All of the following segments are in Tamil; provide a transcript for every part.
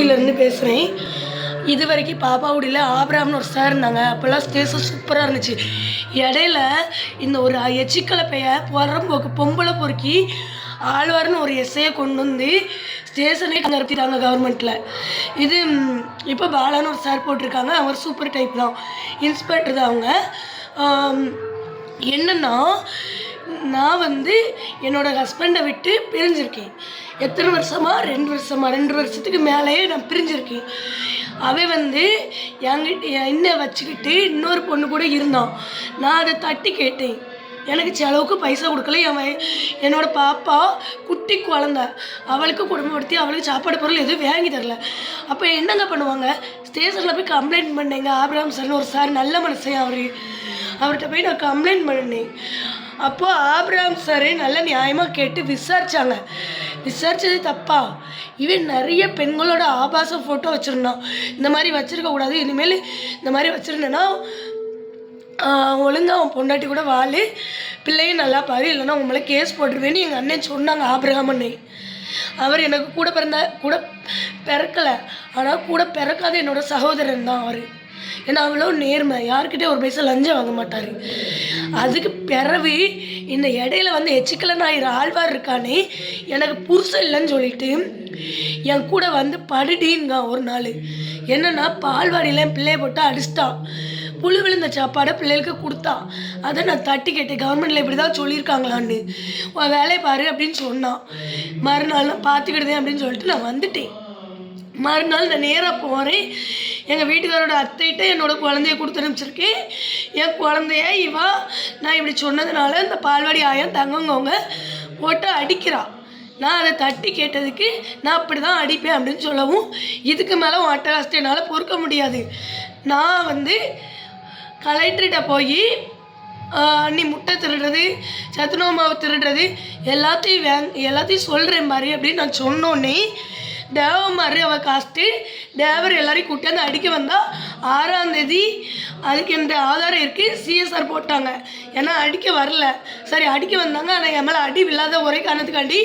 இருந்து பேசுகிறேன். இது வரைக்கும் பாப்பாவுடியில் ஆபிரகாம்னு ஒரு சார் இருந்தாங்க. அப்போல்லாம் ஸ்டேஷன் சூப்பராக இருந்துச்சு. இடையில இந்த ஒரு எச்சிக்கலப்பைய புறம்போக்கு பொம்பளை பொறுக்கி ஆழ்வார்னு ஒரு எஸ்ஐயை கொண்டு வந்து ஸ்டேஷனே நிறுத்திட்டாங்க கவர்மெண்ட்டில். இது இப்போ பாலான்னு ஒரு சார் போட்டிருக்காங்க. அவர் சூப்பர் டைப் தான், இன்ஸ்பெக்டர் தான் அவங்க. என்னென்னா, நான் என்னோடய ஹஸ்பண்டை விட்டு பிரிஞ்சிருக்கேன். எத்தனை வருஷமா? 2 வருஷத்துக்கு மேலேயே நான் பிரிஞ்சிருக்கேன். அவன் என்கிட்ட என்ன வச்சுக்கிட்டு இன்னொரு பொண்ணு கூட இருந்தான். நான் அதை தட்டி கேட்டேன். எனக்கு செலவுக்கு பைசா கொடுக்கல. என்னோடய பாப்பா குட்டி குழந்த, அவளுக்கு குடும்பப்படுத்தி அவளுக்கு சாப்பாடு பொருள் எதுவும் வாங்கி தரல. அப்போ என்னங்க பண்ணுவாங்க? ஸ்டேஷனில் போய் கம்ப்ளைண்ட் பண்ணேங்க. ஆபிரகாம் சார்னு ஒரு சார், நல்ல மனுஷன் அவர்கிட்ட போய் நான் கம்ப்ளைண்ட் பண்ணினேன். அப்போது ஆபிரகாம் சார் நல்ல நியாயமாக கேட்டு விசாரித்தாங்க. விசாரித்தது தப்பா? இவன் நிறைய பெண்களோட ஆபாச ஃபோட்டோ வச்சுருந்தான். இந்த மாதிரி வச்சுருக்கக்கூடாது, இனிமேல் இந்த மாதிரி வச்சுருந்தேன்னா ஒழுங்காக அவன் பொண்டாட்டி கூட வாழு, பிள்ளையும் நல்லா பாரு, இல்லைன்னா உன் மேலே கேஸ் போட்டுருவேன்னு எங்கள் அண்ணன் சொன்னாங்க. ஆபிரகாம் அண்ணே அவர் எனக்கு கூட பிறக்கலை, ஆனால் கூட பிறக்காத என்னோடய சகோதரன் தான் அவர். ஏன்னா அவ்வளோ நேர்மை, யாருக்கிட்டே ஒரு பைசா லஞ்சம் வாங்க மாட்டார். அதுக்கு பிறகு இந்த இடையில எச்சிக்கலன் ஆழ்வார் இருக்கானே, எனக்கு புருஷன் இல்லைன்னு சொல்லிட்டு என் கூட படுடிங்க ஒரு நாள். என்னென்னா, பால்வாடியில் என் பிள்ளைய போட்டு அடிச்சிட்டான். புழு விழுந்த சாப்பாடை பிள்ளைகளுக்கு கொடுத்தான். அதை நான் தட்டி கேட்டேன், கவர்மெண்ட்டில் இப்படி தான் சொல்லியிருக்காங்களான்னு. உன் வேலையை பாரு அப்படின்னு சொன்னான். மறுநாள் நான் பார்த்துக்கிட்டேன் அப்படின்னு சொல்லிட்டு நான் வந்துட்டேன். மறுநாள் நான் நேராக போகிறேன். எங்கள் வீட்டுக்காரோட அத்தைகிட்ட என்னோடய குழந்தைய கொடுத்து அனுப்பிச்சிருக்கேன். என் குழந்தைய நான் இப்படி சொன்னதுனால இந்த பால்வாடி ஆயம் தங்கவங்க போட்டு அடிக்கிறான். நான் அதை தட்டி கேட்டதுக்கு நான் அப்படி தான் அடிப்பேன் அப்படின்னு சொல்லவும், இதுக்கு மேலே உன் அட்டகாசத்தை என்னால் பொறுக்க முடியாது. நான் கலெக்டர்கிட்ட போய் நீ முட்டை திருடுறது, சத்துணவு மாவு திருடுறது எல்லாத்தையும் சொல்கிறேன் பாரு அப்படின்னு நான் சொன்னோன்னே, தேவ மாதிரி அவள் காஸ்ட்டு தேவர் எல்லாரையும் கூட்டி அடிக்க வந்தால் 6ஆம் தேதி அதுக்கு எந்த ஆதாரம் இருக்குது, சிஎஸ்ஆர் போட்டாங்க. ஏன்னா அடிக்க வரல, சரி அடிக்க வந்தாங்க. ஆனால் என் மேலே அடி இல்லாத ஒரே காரணத்துக்காண்டி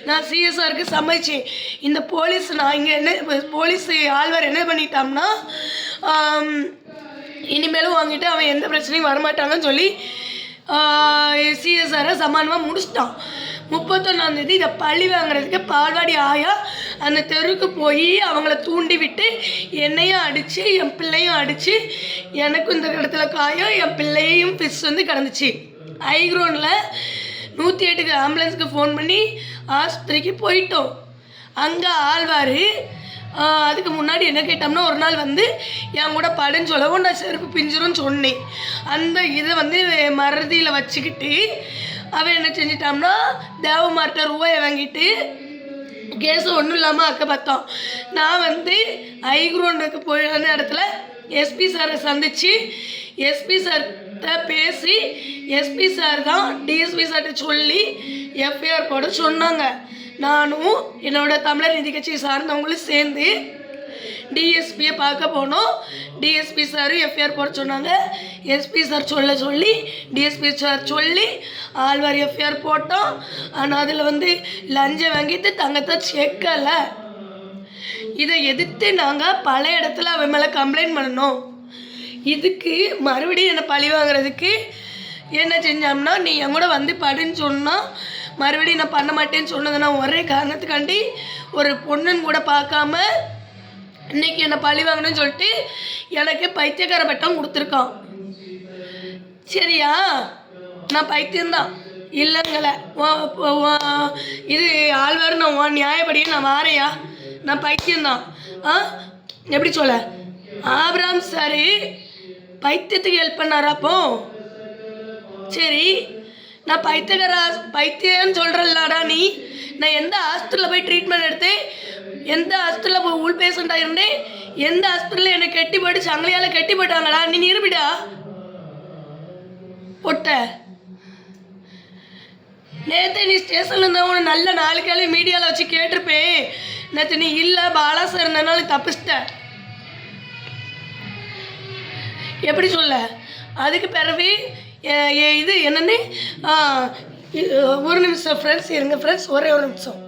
நான் சிஎஸ்ஆருக்கு சமைச்சேன். இந்த போலீஸ் போலீஸ் ஆழ்வார் என்ன பண்ணிட்டான்னா, இனிமேலும் வாங்கிட்டு அவன் எந்த பிரச்சனையும் வரமாட்டாங்கன்னு சொல்லி சிஎஸ்ஆரை சமானமாக முடிச்சிட்டான். 31ஆம் தேதி இதை பழி வாங்குறதுக்கு பால்வாடி ஆயா அந்த தெருவுக்கு போய் அவங்கள தூண்டி விட்டு என்னையும் அடித்து என் பிள்ளையும் அடித்து, எனக்கும் இந்த இடத்துல காயம், என் பிள்ளையும் ஃபிஷ் கிடந்துச்சு. ஐக்ரௌண்டில் 108க்கு ஆம்புலன்ஸுக்கு ஃபோன் பண்ணி ஆஸ்பத்திரிக்கு போயிட்டோம். அங்கே ஆழ்வார் அதுக்கு முன்னாடி என்ன கேட்டோம்னா, ஒரு நாள் என் கூட படுன்னு சொல்லவும் நான் செருப்பு பிஞ்சிரும்னு சொன்னேன். அந்த இதை மறதியில் வச்சுக்கிட்டு அவன் என்ன செஞ்சிட்டான்னா, தேவமார்ட்ட ரூபாயை வாங்கிட்டு கேஸு ஒன்றும் இல்லாமல் அக்க பார்த்தோம். நான் ஐக்ரௌண்டுக்கு போயிருந்த இடத்துல எஸ்பி சாரை சந்தித்து எஸ்பி சார்கிட்ட பேசி, எஸ்பி சார் தான் டிஎஸ்பி சார்கிட்ட சொல்லி எஃப்ஐஆர் போட சொன்னாங்க. நானும் என்னோடய தமிழர் நீதி கட்சியை சார்ந்தவங்களும் சேர்ந்து டிஎஸ்பியை பார்க்க போனோம். டிஎஸ்பி சார் எஃப்ஐஆர் போட சொன்னாங்க. எஸ்பி சார் சொல்லி டிஎஸ்பி சார் சொல்லி ஆழ்வார் எஃப்ஐஆர் போட்டோம். ஆனால் அதில் லஞ்சம் வாங்கிட்டு தங்கத்தை செக்கலை. இதை எதிர்த்து நாங்கள் பல இடத்துல அவன் மேலே கம்ப்ளைண்ட் பண்ணணும். இதுக்கு மறுபடியும் என்னை பழி வாங்குறதுக்கு என்ன செஞ்சோம்னா, நீ என் கூட படுன்னு சொன்னால் மறுபடியும் நான் பண்ண மாட்டேன்னு சொன்னதுன்னா ஒரே காரணத்துக்காண்டி ஒரு பொண்ணுன்னு கூட பார்க்காம இன்றைக்கி என்னை பழி வாங்கணும்னு சொல்லிட்டு எனக்கு பைத்தியக்கார பட்டம் கொடுத்துருக்கான். சரியா? நான் பைத்தியம்தான் இல்லைங்களே. இது ஆழ்வார், நான் உன் நியாயப்படியே நான் வாரையா? நான் பைத்தியம்தான். எப்படி சொல்ல? ஆபிரகாம் சார் பைத்தியத்துக்கு ஹெல்ப் பண்ணாராப்போ? சரி, நான் பைத்தியம்னு சொல்கிறேன்லாடா நீ. நான் எந்த ஹாஸ்பிட்டலில் போய் ட்ரீட்மெண்ட் எடுத்தேன், எந்த ஹாஸ்பிட்டலில் போய் உள் பேஷண்ட்டாக இருந்தேன், எந்த ஹாஸ்பிட்டலில் என்னை கட்டி போட்டு சங்கிலியால் கட்டி போட்டாங்கடா. நீ நிரூபிடா பொட்ட. நேற்று நீ ஸ்டேஷனில் இருந்தால் உன்னை நல்ல 4 கேள்வி மீடியாவில் வச்சு கேட்டிருப்பேன். நேற்று நீ இல்லை பாலா சார் இருந்தனால தப்பிச்சிட்ட. எப்படி சொல்ல? அதுக்கு பிறகு இது என்னென்னு ஒரு நிமிஷம் ஃப்ரெண்ட்ஸ் இருங்க ஃப்ரெண்ட்ஸ், ஒரே ஒரு நிமிஷம்.